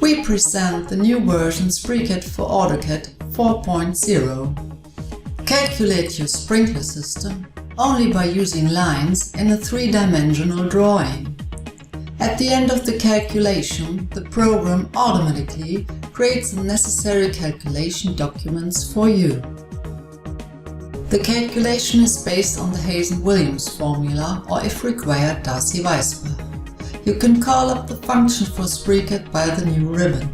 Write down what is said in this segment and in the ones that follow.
We present the new version SpriCAD for AutoCAD 4.0. Calculate your sprinkler system only by using lines in a three-dimensional drawing. At the end of the calculation, the program automatically creates the necessary calculation documents for you. The calculation is based on the Hazen-Williams formula, or if required, Darcy-Weisbach. You can call up the function for SpriCAD by the new ribbon.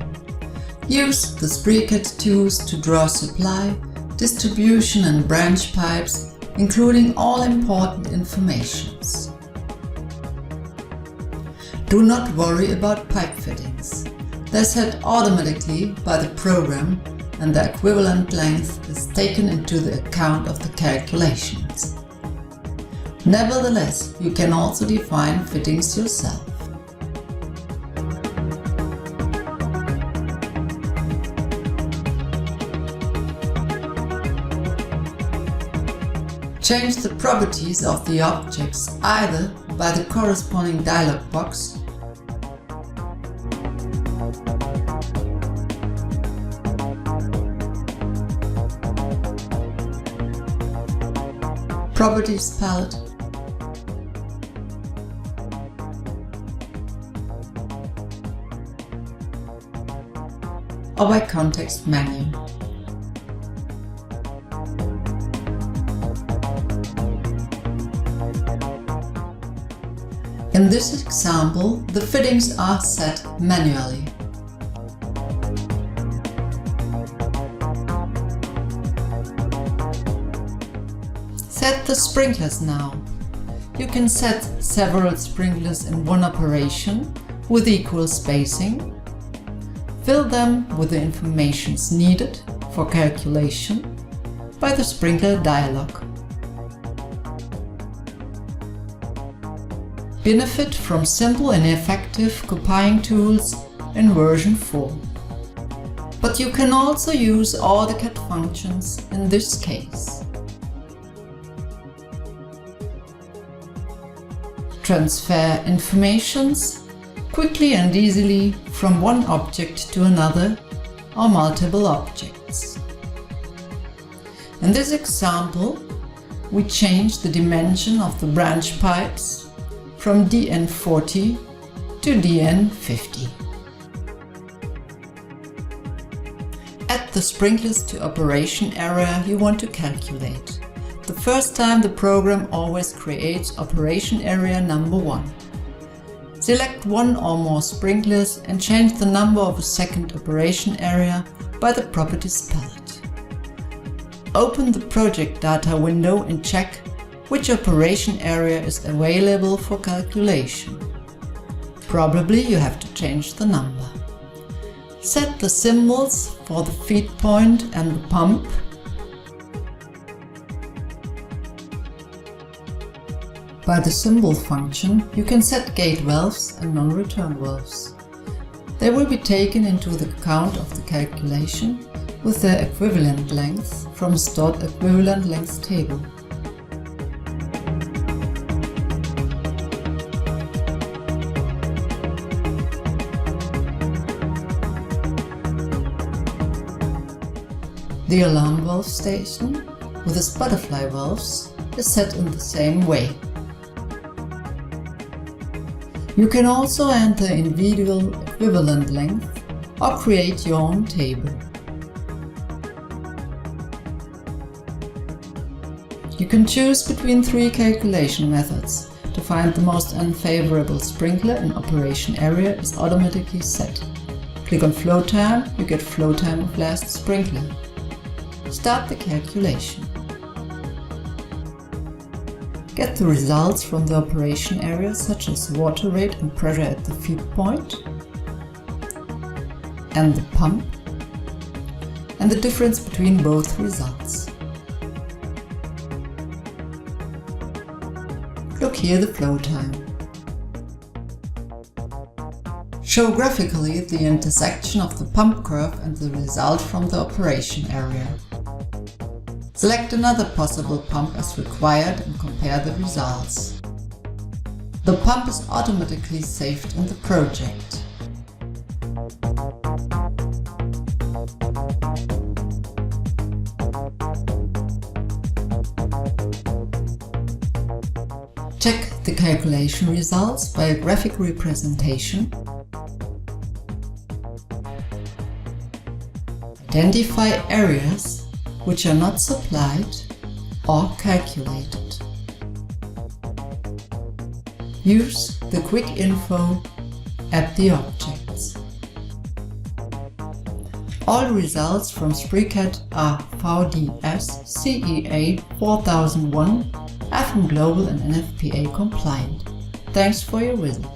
Use the SpriCAD tools to draw supply, distribution and branch pipes, including all important informations. Do not worry about pipe fittings. They're set automatically by the program and the equivalent length is taken into the account of the calculations. Nevertheless, you can also define fittings yourself. Change the properties of the objects either by the corresponding dialog box Properties palette or by context menu. In this example, the fittings are set manually. Set the sprinklers now. You can set several sprinklers in one operation with equal spacing. Fill them with the information needed for calculation by the sprinkler dialog. Benefit from simple and effective copying tools in version 4. But you can also use AutoCAD functions in this case. Transfer informations quickly and easily from one object to another or multiple objects. In this example, we change the dimension of the branch pipes from DN40 to DN50. Add the sprinklers to operation area you want to calculate. The first time the program always creates operation area number 1. Select one or more sprinklers and change the number of a second operation area by the Properties palette. Open the project data window and check which operation area is available for calculation. Probably you have to change the number. Set the symbols for the feed point and the pump. By the symbol function, you can set gate valves and non-return valves. They will be taken into the account of the calculation with their equivalent length from a stored equivalent length table. The alarm valve station with its butterfly valves is set in the same way. You can also enter individual equivalent length or create your own table. You can choose between 3 calculation methods. To find the most unfavorable sprinkler in operation area is automatically set. Click on flow time, you get flow time of last sprinkler. Start the calculation. Get the results from the operation area such as water rate and pressure at the feed point and the pump and the difference between both results. Look here the flow time. Show graphically the intersection of the pump curve and the result from the operation area. Select another possible pump as required and compare the results. The pump is automatically saved in the project. Check the calculation results by a graphic representation. Identify areas which are not supplied or calculated. Use the quick info at the objects. All results from SpriCAD are VDS CEA 4001 FM Global and NFPA compliant. Thanks for your visit.